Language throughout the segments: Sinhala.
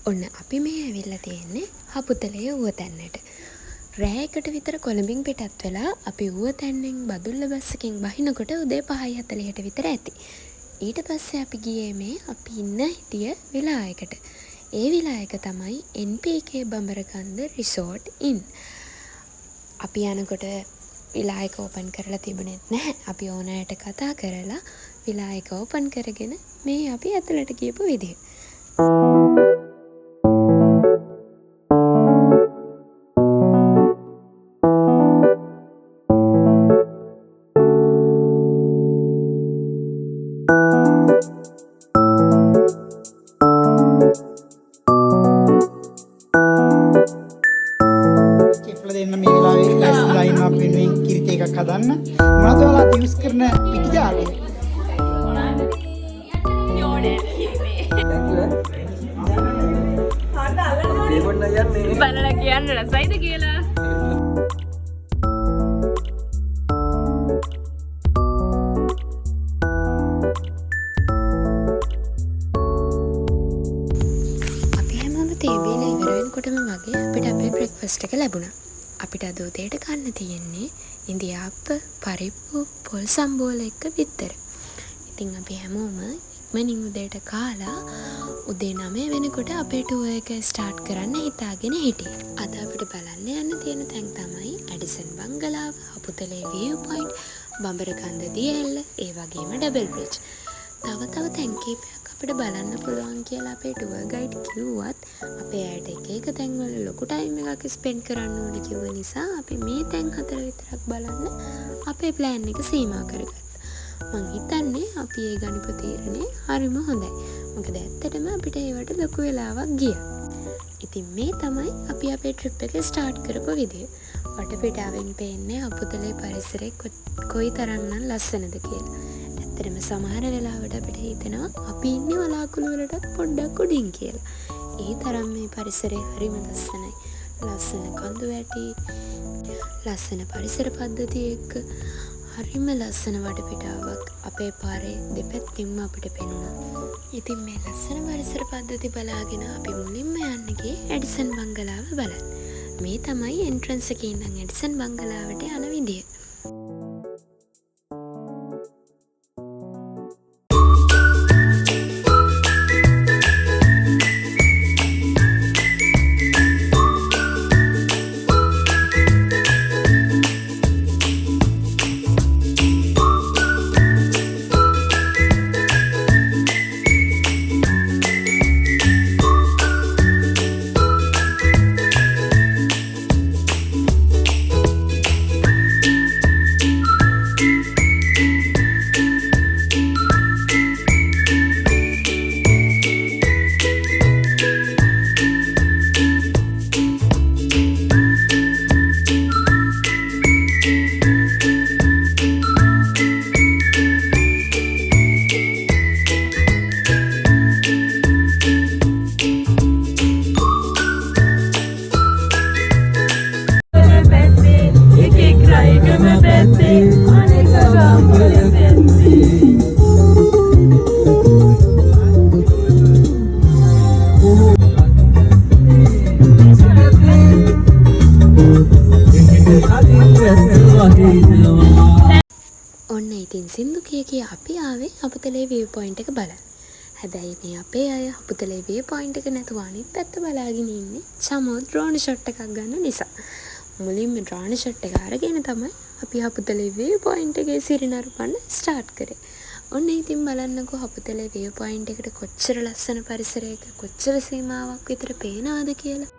ඔන්න අපි මේ ඇවිල්ලා තියෙන්නේ හපුතලේ ඌවතැන්නට. රෑයකට විතර කොළඹින් පිටත් වෙලා අපි ඌවතැන්නෙන් බදුල්ල බස් එකකින් බහිනකොට උදේ 5:40ට විතර ඇති. ඊට පස්සේ අපි ගියේ මේ අපි ඉන්න හිටිය විලායකට. ඒ විලායක තමයි NPK බඹරකන්ද රිසෝට් ඉන්. අපි යනකොට විලායක ඕපන් කරලා තිබුණෙත් නැහැ. අපි ඕනෑට කතා කරලා විලායක ඕපන් කරගෙන මේ අපි ඇතුළට ගියපු විදිහ. හදන්න මොනවද ඔයාලා යූස් කරන පිටිජාලය? බලලා කියන්න රසයිද කියලා. අපි හැමෝම තේ බීලා ඉවර වෙනකොටම වගේ අපිට අපේ බ්‍රෙක්ෆාස්ට් එක ලැබුණා. අපිට අද උදේට කන්න තියෙන්නේ ඉන්දියාප්ප, පරිප්පු, පොල් සම්බෝල එක්ක බිත්තර. ඉතින් අපි හැමෝම ඉක්මනින් උදේට කාලා උදේ 9 වෙනකොට අපේ ටුවර් එක ස්ටාර්ට් කරන්න හිතාගෙන හිටියේ. අද අපිට බලන්න යන්න තියෙන තැන් තමයි ඇඩිසන් බංගලාව, හපුතලේ view point, බඹරකන්ද දියැල්ල, ඒ වගේම ඩබල් බ්‍රිජ්. තව තැන් කීපයක් අපිට බලන්න පුළුවන් කියලා අපේ ටුවර් ගයිඩ් කිව්වත් අපේ ඇයට එක තැන්වල ලොකු ටයිම් එකක් ස්පෙන්ඩ් කරන්න ඕන කිව්ව නිසා අපි මේ තැන් 4 විතරක් බලන්න අපේ ප්ලෑන් එක සීමා කරගත්තා. මං හිතන්නේ අපි ඒ ගනිපු තීරණය හරිම හොඳයි. මොකද ඇත්තටම අපිට ඒවට ලොකු වෙලාවක් ගියා. ඉතින් මේ තමයි අපි අපේ ට්‍රිප් එක ස්ටාර්ට් කරපු විදිය. වටපිටාවෙන් පේන්නේ හපුතලේ පරිසරය කොයිතරම්නම් ලස්සනද කියලා. ඇත්තටම සමහර වෙලාවට අපිට හිතෙනවා අපි ඉන්නේ වලාකුළු වලටත් පොඩ්ඩක් උඩින් කියලා. ඒ තරම් මේ පරිසරය හරිම ලස්සනයි. ලස්සන කඳු වැටි, ලස්සන පරිසර පද්ධතිය එක්ක හරිම ලස්සන වටපිටාවක් අපේ පාරේ දෙපැත්තෙන්ම අපිට පෙනුණා. ඉතින් මේ ලස්සන පරිසර පද්ධති බලාගෙන අපි මුලින්ම යන්න ගියේ ඇඩිසන් බංගලාව බලන්න. මේ තමයි එන්ට්‍රන්ස් එකේ ඉඳන් ඇඩිසන් බංගලාවට යන විදිය. ඔන්න ඉතින් සින්දු කිය අපි ආවේ හපුතලේ view point එක බලන්න. හැබැයි මේ අපේ අය හපුතලේ view point එක නැතුව අනිත් පැත්ත බලාගෙන ඉන්නේ චමෝ ඩ්‍රෝන් ෂොට් එකක් ගන්න නිසා. මුලින්ම ඩ්‍රෝන් ෂොට් එක අරගෙන තමයි අපි හපුතලේ view point එකේ සිරිනරපන්න ස්ටාර්ට් කරේ. ඔන්න ඉතින් බලන්නකෝ හපුතලේ view point එකට කොච්චර ලස්සන පරිසරයක කොච්චර සීමාවක් විතර පේනවද කියලා.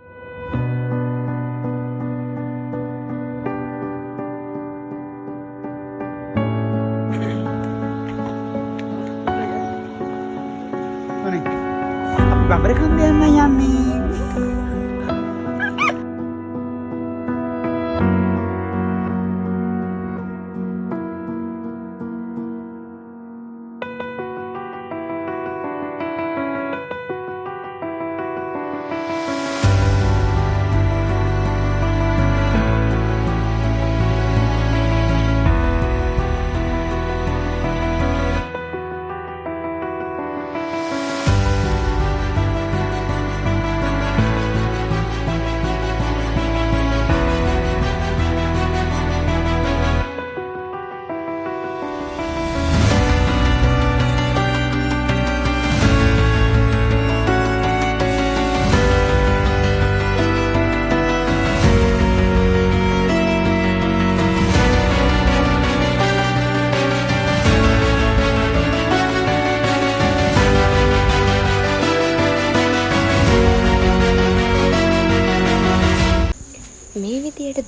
බඹරකන්ද යන්න යන්නේ.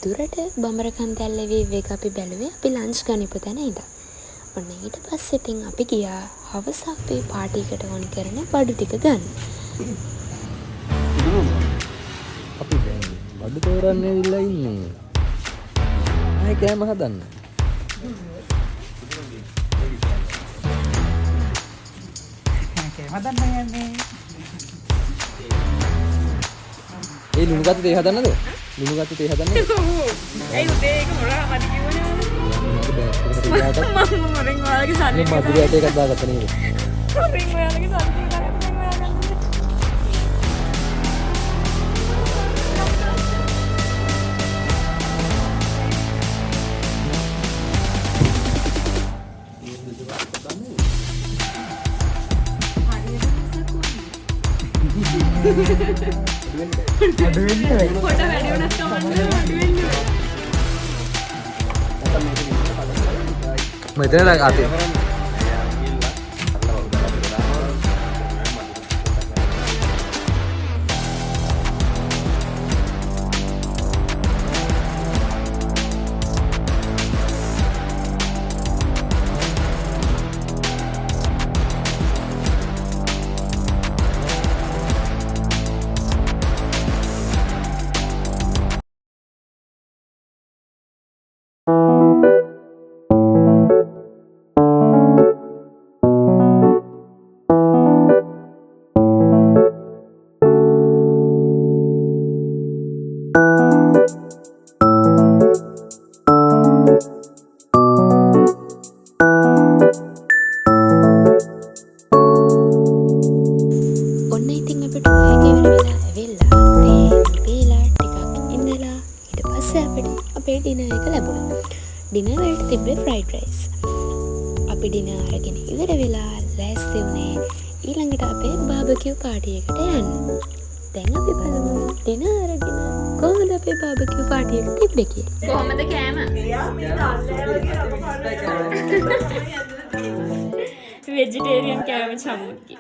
දුරට බඹරකන්දැල්ල වේව් එක අපි බැලුවේ අපි ලන්ච් ගනිපු තැන ඉඳන්. ඔන්න ඊට පස්සේ ඉතින් අපි ගියා හවස අපේ පාටි එකට ඕන කරන බඩු ටික ගන්න. අපි දැන් බඩු තෝරන්න ඇවිල්ලා ඉන්නේ. ආයේ කෑම හදන්න. හදන්න යන්නේ. ඒ ලුණු ගත්ත තේ හදන්නද? ලුණු ගත්ත තේ හදන්නද? ඒ උදේ ඒක මොනවා හරි කිව්වනේ. මම මොරෙන් ඔයාලගේ සල්ලි මේ මధుරයට එකක් දාගත්ත නේද? මොරෙන් ඔයාලගේ සල්ලි දාගත්ත ඔයාලගේ. අඩු වෙන්නේ වෙයි. පොඩ වැඩි වුණත් කමන්නේ වැඩි වෙන්නේ. මෙතන අතේ. ඔන්න ඉතින් අපිට ඔය ගෙවන වෙලා ඇවිල්ලා තේ පීලා ටිකක් ඉඳලා ඊට පස්සේ අපිට අපේ ඩිනර් එක ලැබුණා. ඩිනර් වලට තිබ්බේ ෆ්‍රයිඩ් රයිස්. අපි ඩිනර් අරගෙන ඉවර වෙලා ලෑස්ති වුණේ ඊළඟට අපේ බාබකියු පාටි එකට යන්න. දැන් අපි බලමු ඩිනර් අරගෙන කොහොමද අපේ බාබකියු පාටි එක තිබ්බේ කියලා. කොහමද කෑම? වෙජිටේරියන් කෑම චම්මුක්කි.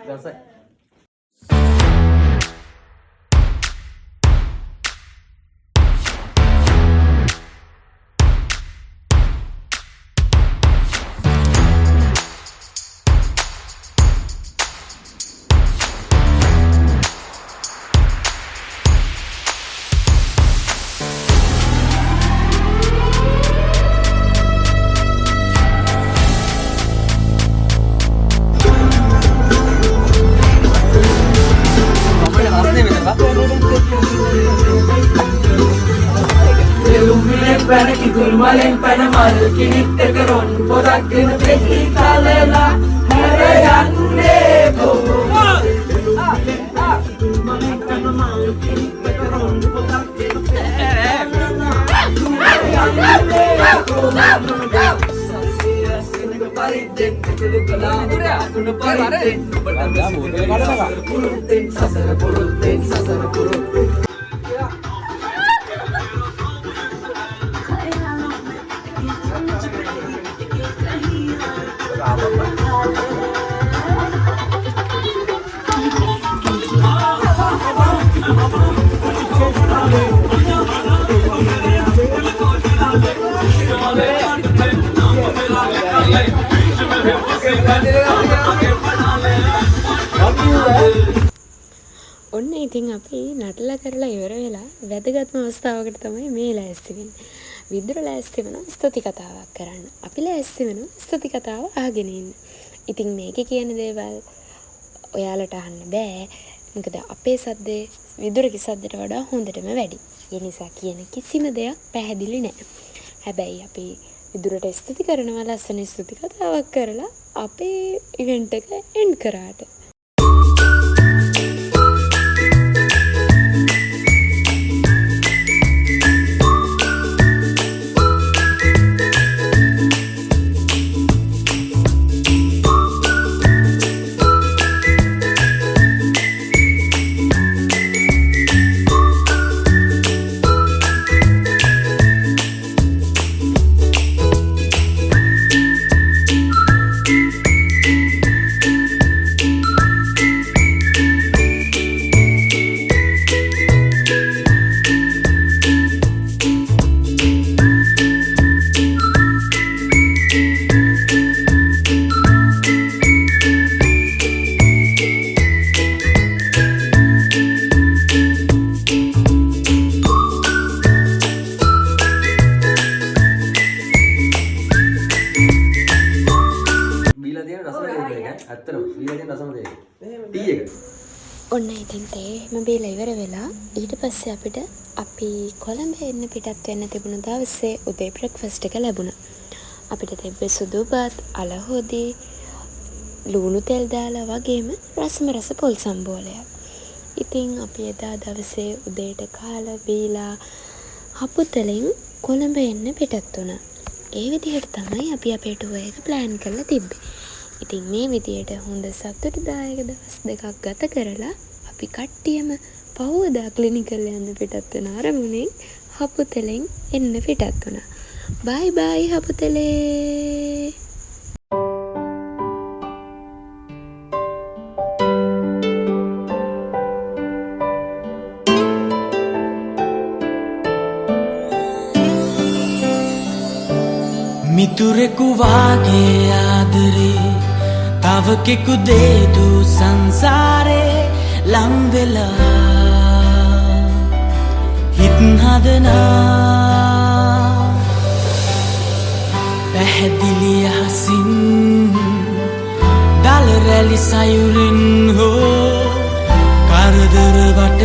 Malen pana mal kinitte karon podak din peki kalela harayanne bo malen pana mal kinitte karon podak din peki kalela sasira singa paridden kulugala kun paridden pulutten sasara pulutten ඔන්න ඉතින් අපි නටලා කරලා ඉවර වෙලා වැදගත්ම අවස්ථාවකට තමයි මේ ලෑස්ති වෙන්නේ. විදුර ලෑස්ති වෙනවා ස්තුති කතාවක් කරන්න. අපි ලෑස්ති වෙනවා ස්තුති කතාව අහගෙන ඉන්න. ඉතින් මේකේ කියන දේවල් ඔයාලට අහන්න බෑ. මොකද අපේ සද්දේ විදුරගේ සද්දට වඩා හොඳටම වැඩි. ඒ නිසා කියන කිසිම දෙයක් පැහැදිලි නෑ. හැබැයි අපි විදුරට ස්තුති කරනවා ලස්සන ස්තුති කතාවක් කරලා අපේ ඉවෙන්ට් එක එන්ඩ් කරාට. ඉතින් තේ එහෙම බීලා ඉවර වෙලා ඊට පස්සේ අපිට අපි කොළඹ එන්න පිටත් වෙන්න තිබුණු දවසේ උදේ බ්‍රෙක්ෆාස්ට් එක ලැබුණා. අපිට තිබ්බේ සුදු බත්, අලහොදි, ලුණු තෙල් දාලා වගේම රසම රස පොල් සම්බෝලයක්. ඉතින් අපි එදා දවසේ උදේට කාලා බීලා හපුතලෙන් කොළඹ එන්න පිටත් වුණා. ඒ විදිහට තමයි අපි අපේ ටුවර් එක ප්ලෑන් කරලා තිබ්බේ. ඉතින් මේ විදිහට හොඳ සතුටුදායක දවස් දෙකක් ගත කරලා අපි කට්ටියම පහුවදා ක්ලිනිකල් යන්න පිටත් වෙන අරමුණෙන් හපුතලෙන් එන්න පිටත් වුණා. බයි බයි හපුතලේ. මිතුරෙකු වාගේ ආදරේ තව කෙකු දේදු සංසාරේ ලංවෙලා හිත් හදනා පැහැදිලි අහසින් දල රැලි සයුරින් හෝ කරදර වට